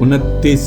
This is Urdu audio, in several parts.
29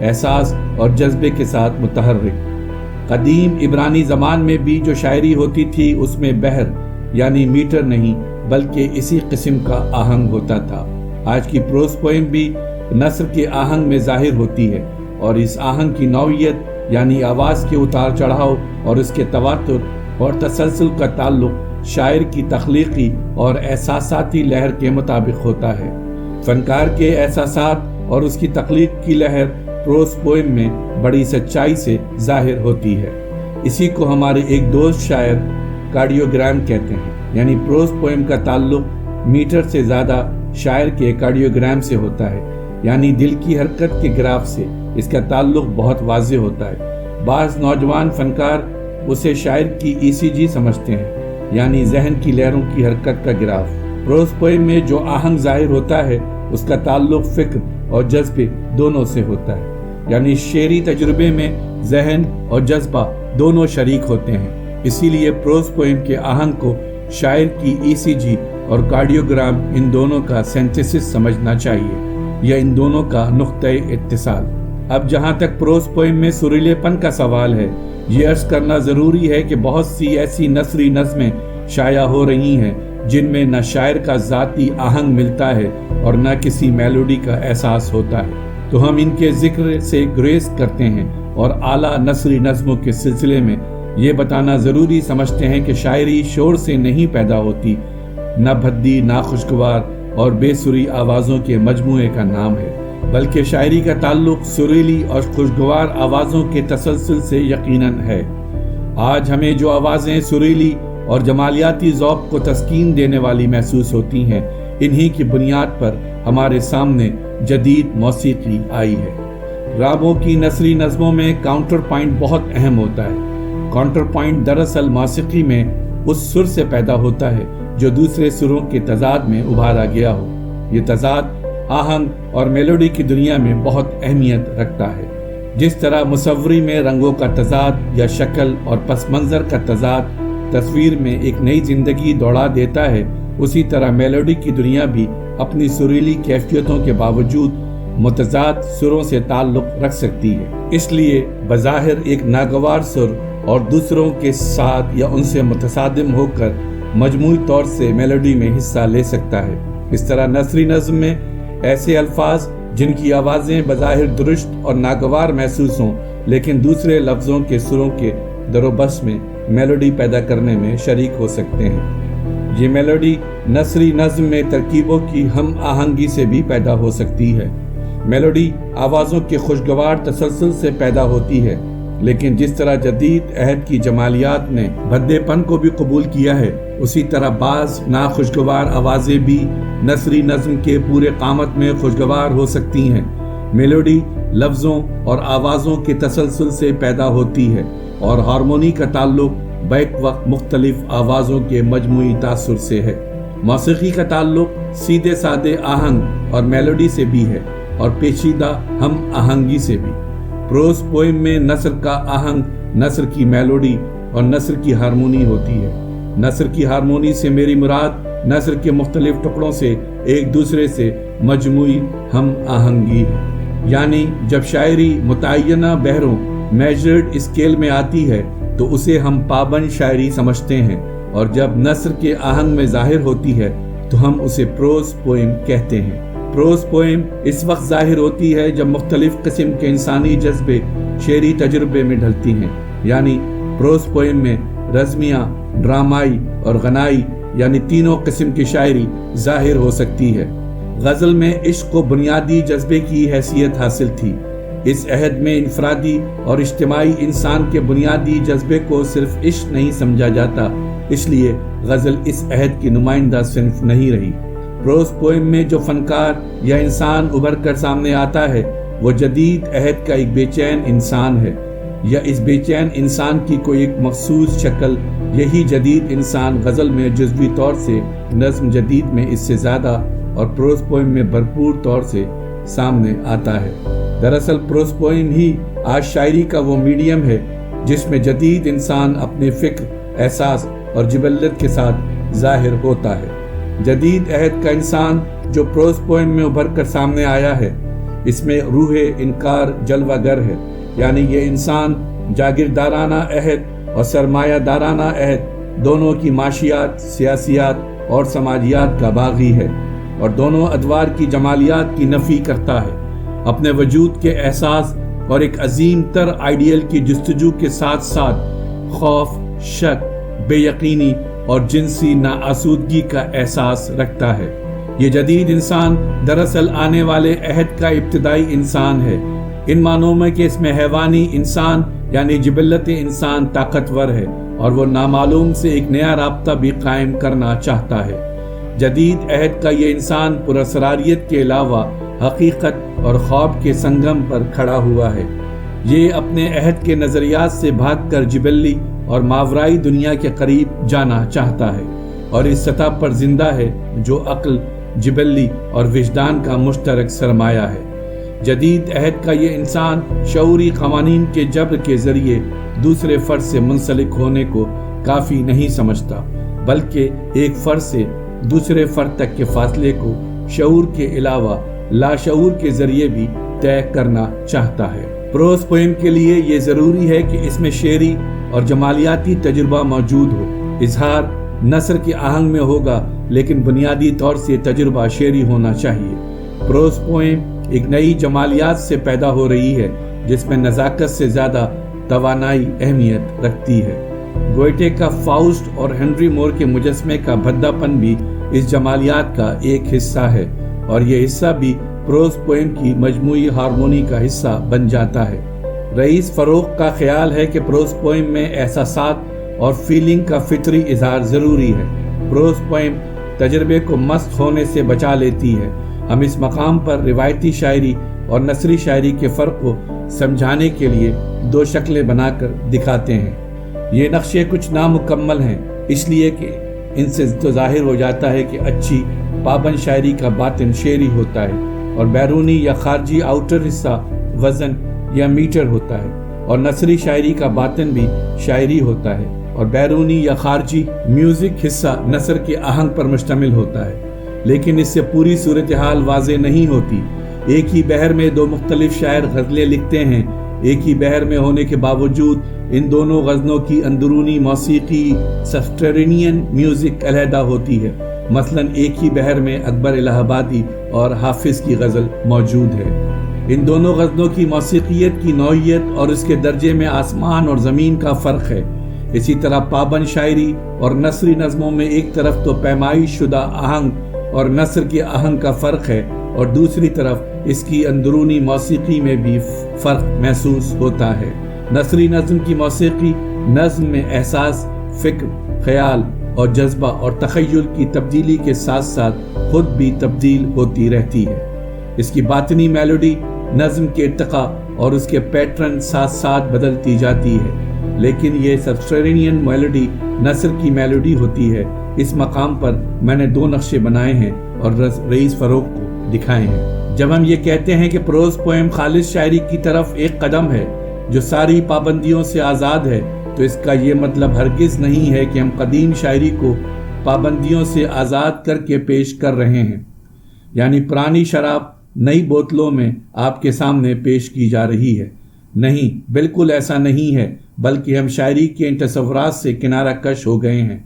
احساس اور جذبے کے ساتھ متحرک۔ قدیم عبرانی زمان میں بھی جو شاعری ہوتی تھی اس میں بحر یعنی میٹر نہیں بلکہ اسی قسم کا آہنگ ہوتا تھا۔ آج کی پروز پوئم بھی نثر کے آہنگ میں ظاہر ہوتی ہے، اور اس آہنگ کی نوعیت یعنی آواز کے اتار چڑھاؤ اور اس کے تواتر اور تسلسل کا تعلق شاعر کی تخلیقی اور احساساتی لہر کے مطابق ہوتا ہے۔ فنکار کے احساسات اور اس کی تخلیق کی لہر پروز پوئم میں بڑی سچائی سے ظاہر ہوتی ہے۔ اسی کو ہمارے ایک دوست شاعر کارڈیوگرام کہتے ہیں، یعنی پروز پوئم کا تعلق میٹر سے زیادہ شاعر کے کارڈیوگرام سے ہوتا ہے، یعنی دل کی حرکت کے گراف سے اس کا تعلق بہت واضح ہوتا ہے۔ بعض نوجوان فنکار اسے شاعر کی ECG سمجھتے ہیں، یعنی ذہن کی لہروں کی حرکت کا گراف۔ پروز پوئم میں جو آہنگ ظاہر ہوتا ہے اس کا تعلق فکر اور جذبے دونوں سے ہوتا ہے، یعنی شعری تجربے میں ذہن اور جذبہ دونوں شریک ہوتے ہیں۔ اسی لیے پروز پوئم کے آہنگ کو شاعر کی ECG اور کارڈیوگرام ان دونوں کا سینتھیسس سمجھنا چاہیے، یا ان دونوں کا نقطۂ اتصال۔ اب جہاں تک پروز پوئم میں سریلے پن کا سوال ہے، یہ عرض کرنا ضروری ہے کہ بہت سی ایسی نثری نظمیں شائع ہو رہی ہیں جن میں نہ شاعر کا ذاتی آہنگ ملتا ہے اور نہ کسی میلوڈی کا احساس ہوتا ہے، تو ہم ان کے ذکر سے گریز کرتے ہیں اور اعلیٰ نثری نظموں کے سلسلے میں یہ بتانا ضروری سمجھتے ہیں کہ شاعری شور سے نہیں پیدا ہوتی، نہ بھدی نہ خوشگوار اور بے سری آوازوں کے مجموعے کا نام ہے، بلکہ شاعری کا تعلق سریلی اور خوشگوار آوازوں کے تسلسل سے یقیناً ہے۔ آج ہمیں جو آوازیں سریلی اور جمالیاتی ذوق کو تسکین دینے والی محسوس ہوتی ہیں، انہی کی بنیاد پر ہمارے سامنے جدید موسیقی آئی ہے۔ رابوں کی نثری نظموں میں کاؤنٹر پوائنٹ بہت اہم ہوتا ہے۔ کاؤنٹر پوائنٹ دراصل موسیقی میں اس سر سے پیدا ہوتا ہے جو دوسرے سروں کے تضاد میں ابھارا گیا ہو۔ یہ تضاد آہنگ اور میلوڈی کی دنیا میں بہت اہمیت رکھتا ہے۔ جس طرح مصوری میں رنگوں کا تضاد یا شکل اور پس منظر کا تضاد تصویر میں ایک نئی زندگی دوڑا دیتا ہے، اسی طرح میلوڈی کی دنیا بھی اپنی سریلی کیفیتوں کے باوجود متضاد سروں سے تعلق رکھ سکتی ہے۔ اس لیے بظاہر ایک ناگوار سر اور دوسروں کے ساتھ یا ان سے متصادم ہو کر مجموعی طور سے میلوڈی میں حصہ لے سکتا ہے۔ اس طرح نثری نظم میں ایسے الفاظ جن کی آوازیں بظاہر درست اور ناگوار محسوس ہوں لیکن دوسرے لفظوں کے سروں کے در و بس میں میلوڈی پیدا کرنے میں شریک ہو سکتے ہیں۔ یہ میلوڈی نثری نظم میں ترکیبوں کی ہم آہنگی سے بھی پیدا ہو سکتی ہے۔ میلوڈی آوازوں کے خوشگوار تسلسل سے پیدا ہوتی ہے، لیکن جس طرح جدید عہد کی جمالیات نے بھدے پن کو بھی قبول کیا ہے، اسی طرح بعض ناخوشگوار آوازیں بھی نثری نظم کے پورے قامت میں خوشگوار ہو سکتی ہیں۔ میلوڈی لفظوں اور آوازوں کے تسلسل سے پیدا ہوتی ہے اور ہارمونی کا تعلق بیک وقت مختلف آوازوں کے مجموعی تاثر سے ہے۔ موسیقی کا تعلق سیدھے سادے آہنگ اور میلوڈی سے بھی ہے اور پیچیدہ ہم آہنگی سے بھی۔ پروز پوئم میں نثر کا آہنگ، نثر کی میلوڈی اور نثر کی ہارمونی ہوتی ہے۔ نثر کی ہارمونی سے میری مراد نثر کے مختلف ٹکڑوں سے ایک دوسرے سے مجموعی ہم آہنگی ہے، یعنی جب شاعری متعینہ بحروں میجرڈ اسکیل میں آتی ہے تو اسے ہم پابند شاعری سمجھتے ہیں، اور جب نثر کے آہنگ میں ظاہر ہوتی ہے تو ہم اسے پروز پوئم کہتے ہیں۔ پروز پوئم اس وقت ظاہر ہوتی ہے جب مختلف قسم کے انسانی جذبے شعری تجربے میں ڈھلتی ہیں، یعنی پروز پوئم میں رزمیہ، ڈرامائی اور غنائی یعنی تینوں قسم کی شاعری ظاہر ہو سکتی ہے۔ غزل میں عشق کو بنیادی جذبے کی حیثیت حاصل تھی۔ اس عہد میں انفرادی اور اجتماعی انسان کے بنیادی جذبے کو صرف عشق نہیں سمجھا جاتا، اس لیے غزل اس عہد کی نمائندہ صنف نہیں رہی۔ پروز پوئم میں جو فنکار یا انسان ابھر کر سامنے آتا ہے وہ جدید عہد کا ایک بے چین انسان ہے، یا اس بے چین انسان کی کوئی ایک مخصوص شکل۔ یہی جدید انسان غزل میں جزوی طور سے، نظم جدید میں اس سے زیادہ اور پروز پوئم میں بھرپور طور سے سامنے آتا ہے۔ دراصل پروز پوئم ہی آج شاعری کا وہ میڈیم ہے جس میں جدید انسان اپنے فکر، احساس اور جبلت کے ساتھ ظاہر ہوتا ہے۔ جدید عہد کا انسان جو پروز پوئم میں ابھر کر سامنے آیا ہے اس میں روح انکار جلوہ گر ہے، یعنی یہ انسان جاگیردارانہ عہد اور سرمایہ دارانہ عہد دونوں کی معاشیات، سیاسیات اور سماجیات کا باغی ہے، اور دونوں ادوار کی جمالیات کی نفی کرتا ہے۔ اپنے وجود کے احساس اور ایک عظیم تر آئیڈیل کی جستجو کے ساتھ ساتھ خوف، شک، بے یقینی اور جنسی ناآسودگی کا احساس رکھتا ہے۔ یہ جدید انسان دراصل آنے والے عہد کا ابتدائی انسان ہے، ان معنوں میں کہ اس میں حیوانی انسان یعنی جبلت انسان طاقتور ہے اور وہ نامعلوم سے ایک نیا رابطہ بھی قائم کرنا چاہتا ہے۔ جدید عہد کا یہ انسان پراسراریت کے علاوہ حقیقت اور خواب کے سنگم پر کھڑا ہوا ہے۔ یہ اپنے عہد کے نظریات سے بھاگ کر جبلی اور ماورائی دنیا کے قریب جانا چاہتا ہے، اور اس سطح پر زندہ ہے جو عقل، جبلی اور وجدان کا مشترک سرمایہ ہے۔ جدید عہد کا یہ انسان شعوری قوانین کے جبر کے ذریعے دوسرے فرد سے منسلک ہونے کو کافی نہیں سمجھتا، بلکہ ایک فرد سے دوسرے فرد تک کے فاصلے کو شعور کے علاوہ لاشعور کے ذریعے بھی طے کرنا چاہتا ہے۔ پروز پوئم کے لیے یہ ضروری ہے کہ اس میں شعری اور جمالیاتی تجربہ موجود ہو۔ اظہار نثر کے آہنگ میں ہوگا، لیکن بنیادی طور سے تجربہ شعری ہونا چاہیے۔ پروز پوئم ایک نئی جمالیات سے پیدا ہو رہی ہے جس میں نزاکت سے زیادہ توانائی اہمیت رکھتی ہے۔ گوئٹے کا فاؤسٹ اور ہنری مور کے مجسمے کا بھدا پن بھی اس جمالیات کا ایک حصہ ہے، اور یہ حصہ بھی پروز پوئم کی مجموعی ہارمونی کا حصہ بن جاتا ہے۔ رئیس فروغ کا خیال ہے کہ پروز پوئم میں احساسات اور فیلنگ کا فطری اظہار ضروری ہے۔ پروز پوئم تجربے کو مست ہونے سے بچا لیتی ہے۔ ہم اس مقام پر روایتی شاعری اور نثری شاعری کے فرق کو سمجھانے کے لیے دو شکلیں بنا کر دکھاتے ہیں۔ یہ نقشے کچھ نامکمل ہیں، اس لیے کہ ان سے تو ظاہر ہو جاتا ہے کہ اچھی پابند شاعری کا باطن شعری ہوتا ہے، اور بیرونی یا خارجی آؤٹر حصہ وزن یا میٹر ہوتا ہے، اور نثری شاعری کا باطن بھی شاعری ہوتا ہے، اور بیرونی یا خارجی میوزک حصہ نثر کے آہنگ پر مشتمل ہوتا ہے۔ لیکن اس سے پوری صورتحال واضح نہیں ہوتی۔ ایک ہی بحر میں دو مختلف شاعر غزلیں لکھتے ہیں، ایک ہی بحر میں ہونے کے باوجود ان دونوں غزلوں کی اندرونی موسیقی سبٹرینین میوزک علیحدہ ہوتی ہے۔ مثلا ایک ہی بحر میں اکبر الہ آبادی اور حافظ کی غزل موجود ہے۔ ان دونوں غزلوں کی موسیقیت کی نوعیت اور اس کے درجے میں آسمان اور زمین کا فرق ہے۔ اسی طرح پابند شاعری اور نثری نظموں میں ایک طرف تو پیمائش شدہ آہنگ اور نثر کے آہنگ کا فرق ہے، اور دوسری طرف اس کی اندرونی موسیقی میں بھی فرق محسوس ہوتا ہے۔ نثری نظم کی موسیقی نظم میں احساس، فکر، خیال اور جذبہ اور تخیل کی تبدیلی کے ساتھ ساتھ خود بھی تبدیل ہوتی رہتی ہے۔ اس کی باطنی میلوڈی نظم کے ارتقاء اور اس کے پیٹرن ساتھ ساتھ بدلتی جاتی ہے، لیکن یہ سبٹرینین میلوڈی نثر کی میلوڈی ہوتی ہے۔ اس مقام پر میں نے دو نقشے بنائے ہیں اور رئیس فروغ کو دکھائے ہیں۔ جب ہم یہ کہتے ہیں کہ پروز پوئم خالص شاعری کی طرف ایک قدم ہے جو ساری پابندیوں سے آزاد ہے، تو اس کا یہ مطلب ہرگز نہیں ہے کہ ہم قدیم شاعری کو پابندیوں سے آزاد کر کے پیش کر رہے ہیں، یعنی پرانی شراب نئی بوتلوں میں آپ کے سامنے پیش کی جا رہی ہے۔ نہیں، بالکل ایسا نہیں ہے، بلکہ ہم شاعری کے ان تصورات سے کنارہ کش ہو گئے ہیں،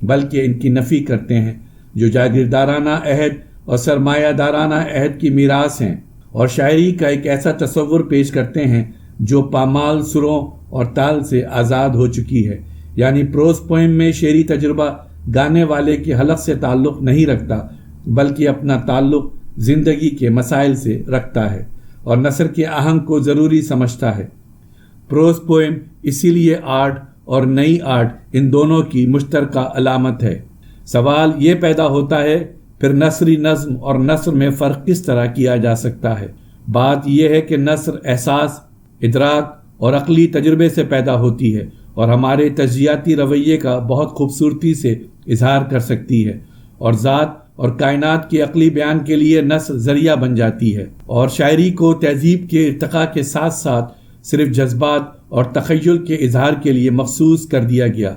بلکہ ان کی نفی کرتے ہیں جو جاگیردارانہ عہد اور سرمایہ دارانہ عہد کی میراث ہیں، اور شاعری کا ایک ایسا تصور پیش کرتے ہیں جو پامال سروں اور تال سے آزاد ہو چکی ہے۔ یعنی پروز پوئم میں شعری تجربہ گانے والے کے حلق سے تعلق نہیں رکھتا، بلکہ اپنا تعلق زندگی کے مسائل سے رکھتا ہے اور نثر کے آہنگ کو ضروری سمجھتا ہے۔ پروز پوئم اسی لیے آرٹ اور نئی آرٹ ان دونوں کی مشترکہ علامت ہے۔ سوال یہ پیدا ہوتا ہے پھر نثری نظم اور نثر میں فرق کس طرح کیا جا سکتا ہے؟ بات یہ ہے کہ نثر احساس، ادراک اور عقلی تجربے سے پیدا ہوتی ہے اور ہمارے تجزیاتی رویے کا بہت خوبصورتی سے اظہار کر سکتی ہے، اور ذات اور کائنات کے عقلی بیان کے لیے نثر ذریعہ بن جاتی ہے۔ اور شاعری کو تہذیب کے ارتقاء کے ساتھ ساتھ صرف جذبات اور تخیل کے اظہار کے لیے مخصوص کر دیا گیا۔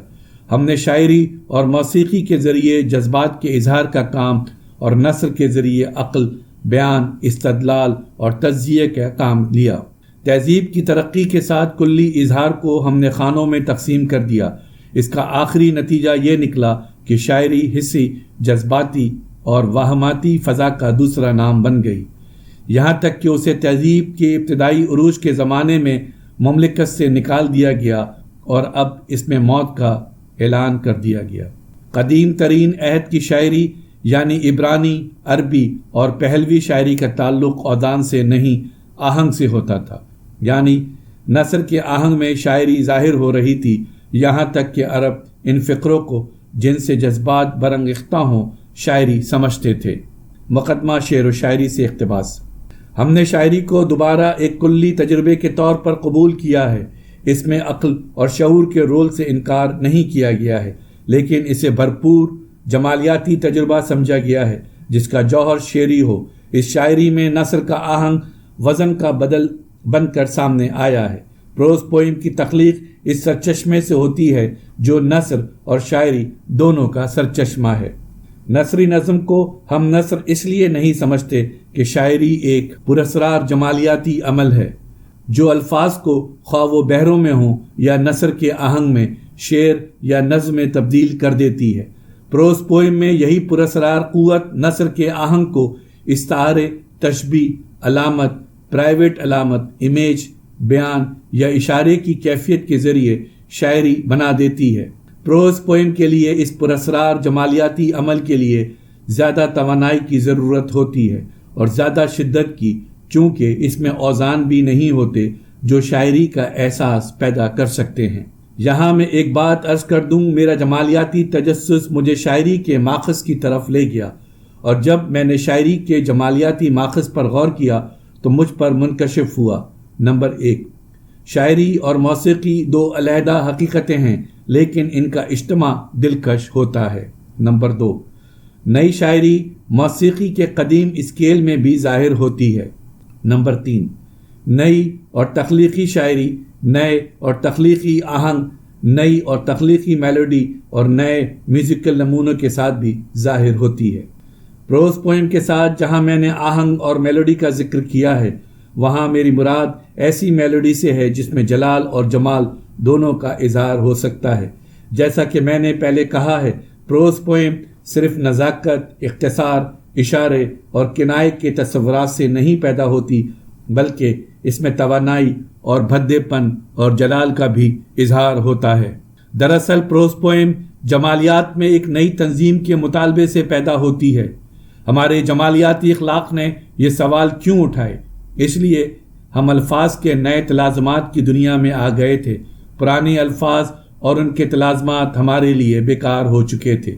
ہم نے شاعری اور موسیقی کے ذریعے جذبات کے اظہار کا کام اور نثر کے ذریعے عقل، بیان، استدلال اور تجزیے کا کام لیا۔ تہذیب کی ترقی کے ساتھ کلی اظہار کو ہم نے خانوں میں تقسیم کر دیا۔ اس کا آخری نتیجہ یہ نکلا کہ شاعری حسی، جذباتی اور واہماتی فضا کا دوسرا نام بن گئی، یہاں تک کہ اسے تہذیب کے ابتدائی عروج کے زمانے میں مملکت سے نکال دیا گیا اور اب اس میں موت کا اعلان کر دیا گیا۔ قدیم ترین عہد کی شاعری یعنی عبرانی، عربی اور پہلوی شاعری کا تعلق اوزان سے نہیں، آہنگ سے ہوتا تھا، یعنی نثر کے آہنگ میں شاعری ظاہر ہو رہی تھی، یہاں تک کہ عرب ان فقروں کو جن سے جذبات برانگیختہ ہوں شاعری سمجھتے تھے۔ مقدمہ شعر و شاعری سے اقتباس۔ ہم نے شاعری کو دوبارہ ایک کلی تجربے کے طور پر قبول کیا ہے۔ اس میں عقل اور شعور کے رول سے انکار نہیں کیا گیا ہے، لیکن اسے بھرپور جمالیاتی تجربہ سمجھا گیا ہے جس کا جوہر شعری ہو۔ اس شاعری میں نثر کا آہنگ وزن کا بدل بن کر سامنے آیا ہے۔ پروز پوئم کی تخلیق اس سرچشمے سے ہوتی ہے جو نثر اور شاعری دونوں کا سرچشمہ ہے۔ نثری نظم کو ہم نثر اس لیے نہیں سمجھتے کہ شاعری ایک پراسرار جمالیاتی عمل ہے جو الفاظ کو خواہ وہ بحروں میں ہوں یا نثر کے آہنگ میں شعر یا نظم میں تبدیل کر دیتی ہے۔ پروز پوئم میں یہی پراسرار قوت نثر کے آہنگ کو استعارے، تشبیہ، علامت، پرائیویٹ علامت، امیج، بیان یا اشارے کی کیفیت کے ذریعے شاعری بنا دیتی ہے۔ پروز پوئم کے لیے اس پراسرار جمالیاتی عمل کے لیے زیادہ توانائی کی ضرورت ہوتی ہے اور زیادہ شدت کی، چونکہ اس میں اوزان بھی نہیں ہوتے جو شاعری کا احساس پیدا کر سکتے ہیں۔ یہاں میں ایک بات عرض کر دوں، میرا جمالیاتی تجسس مجھے شاعری کے ماخذ کی طرف لے گیا، اور جب میں نے شاعری کے جمالیاتی ماخذ پر غور کیا تو مجھ پر منکشف ہوا۔ نمبر 1، شاعری اور موسیقی دو علیحدہ حقیقتیں ہیں لیکن ان کا اجتماع دلکش ہوتا ہے۔ نمبر 2، نئی شاعری موسیقی کے قدیم اسکیل میں بھی ظاہر ہوتی ہے۔ نمبر 3، نئی اور تخلیقی شاعری نئے اور تخلیقی آہنگ، نئی اور تخلیقی میلوڈی اور نئے میوزیکل نمونوں کے ساتھ بھی ظاہر ہوتی ہے۔ پروز پوئم کے ساتھ جہاں میں نے آہنگ اور میلوڈی کا ذکر کیا ہے، وہاں میری مراد ایسی میلوڈی سے ہے جس میں جلال اور جمال دونوں کا اظہار ہو سکتا ہے۔ جیسا کہ میں نے پہلے کہا ہے، پروز پوئم صرف نزاکت، اختصار، اشارے اور کنائے کے تصورات سے نہیں پیدا ہوتی، بلکہ اس میں توانائی اور بھدے پن اور جلال کا بھی اظہار ہوتا ہے۔ دراصل پروز پوئم جمالیات میں ایک نئی تنظیم کے مطالبے سے پیدا ہوتی ہے۔ ہمارے جمالیاتی اخلاق نے یہ سوال کیوں اٹھائے؟ اس لیے ہم الفاظ کے نئے تلازمات کی دنیا میں آ گئے تھے۔ پرانے الفاظ اور ان کے تلازمات ہمارے لیے بیکار ہو چکے تھے۔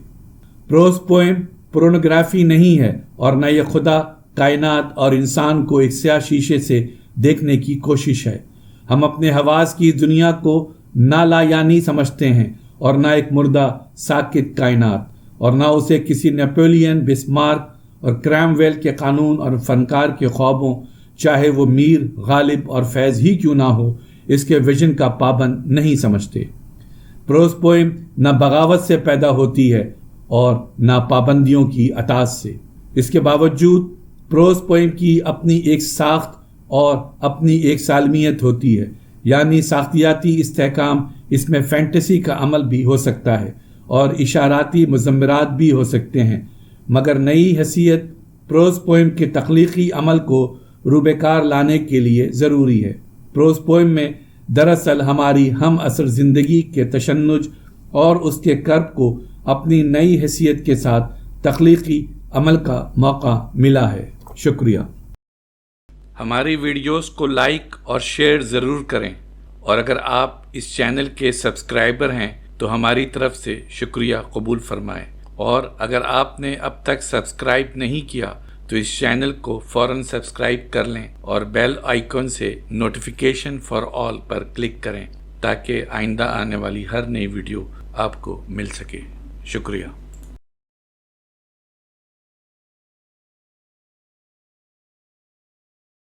پروز پوئم پورنوگرافی نہیں ہے اور نہ یہ خدا، کائنات اور انسان کو ایک سیاہ شیشے سے دیکھنے کی کوشش ہے۔ ہم اپنے حواس کی دنیا کو نالایانی سمجھتے ہیں اور نہ ایک مردہ ساکت کائنات، اور نہ اسے کسی نیپولین، بسمارک اور کرامویل کے قانون اور فنکار کے خوابوں، چاہے وہ میر، غالب اور فیض ہی کیوں نہ ہو، اس کے ویژن کا پابند نہیں سمجھتے۔ پروز پوئم نہ بغاوت سے پیدا ہوتی ہے اور نہ پابندیوں کی اطاعت سے۔ اس کے باوجود پروز پوئم کی اپنی ایک ساخت اور اپنی ایک سالمیت ہوتی ہے، یعنی ساختیاتی استحکام۔ اس میں فینٹیسی کا عمل بھی ہو سکتا ہے اور اشاراتی مضمرات بھی ہو سکتے ہیں، مگر نئی حیثیت پروز پوئم کے تخلیقی عمل کو روبکار لانے کے لیے ضروری ہے۔ پروز پوئم میں دراصل ہماری ہم عصر زندگی کے تشنج اور اس کے کرب کو اپنی نئی حیثیت کے ساتھ تخلیقی عمل کا موقع ملا ہے۔ شکریہ۔ ہماری ویڈیوز کو لائک اور شیئر ضرور کریں، اور اگر آپ اس چینل کے سبسکرائبر ہیں تو ہماری طرف سے شکریہ قبول فرمائیں، اور اگر آپ نے اب تک سبسکرائب نہیں کیا تو اس چینل کو فوراً سبسکرائب کر لیں اور بیل آئیکن سے notification for all per click کریں تاکہ آئندہ آنے والی ہر نئی ویڈیو آپ کو مل سکے۔ شکریہ۔